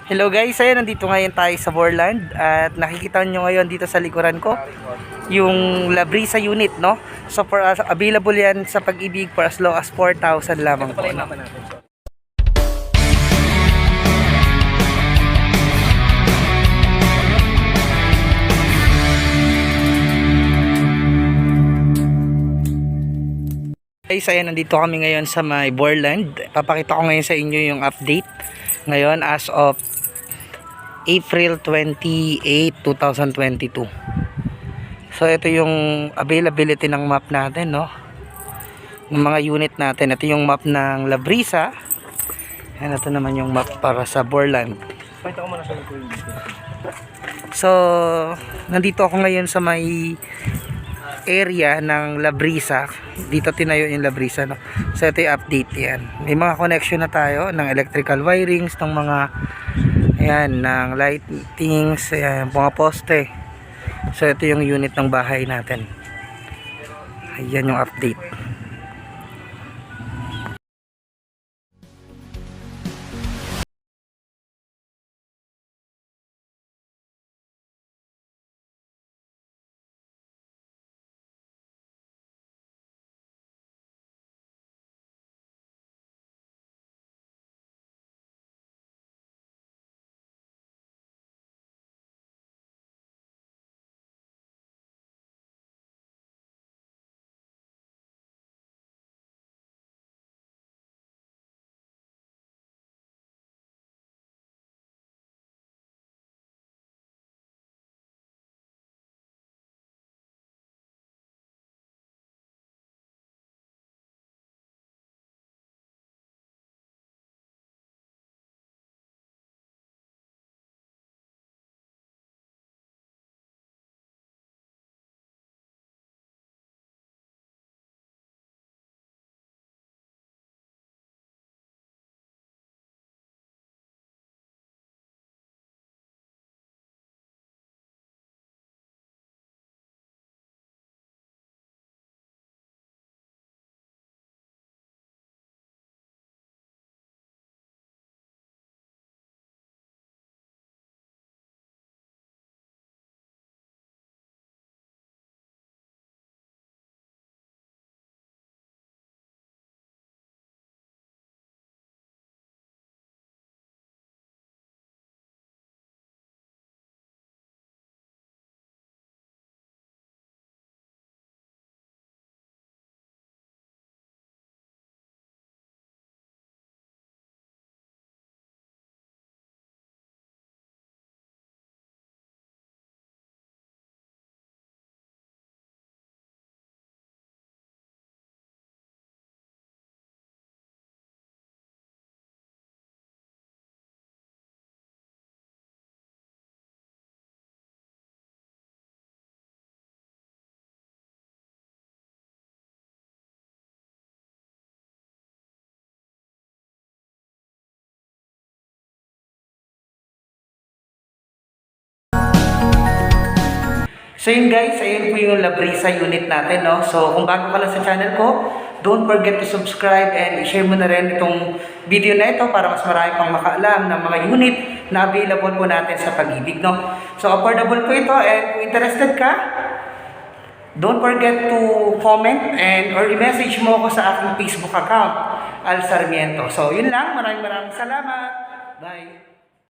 Hello guys, ayun nandito ngayon tayo sa Borland at nakikita nyo ngayon dito sa likuran ko yung Labrisa unit, no? So available yan sa Pag-ibig for as low as 4,000 lamang po, no? Guys, ayun nandito kami ngayon sa may Borland. Papakita ko ngayon sa inyo yung update ngayon as of April 28, 2022. So ito yung availability ng map natin, no? Ng mga unit natin. Ito yung map ng Labrisa. And ito naman yung map para sa Borland. So nandito ako ngayon sa may area ng Labrisa. Dito tinayo yung Labrisa, no? So ito yung update yan. May mga connection na tayo ng electrical wirings, ng mga ayan, ng lightings, ayan, mga poste. So ito yung unit ng bahay natin. Ayan yung update. So yun guys, ayun po yung Labrisa unit natin, no? So kung bago ka lang sa channel ko, don't forget to subscribe and i-share mo na rin itong video na ito para mas marami pang makaalam ng mga unit na available po natin sa Pag-ibig, no? So affordable po ito, and kung interested ka, don't forget to comment and or i-message mo ako sa aking Facebook account, Al Sarmiento. So yun lang, maraming salamat. Bye!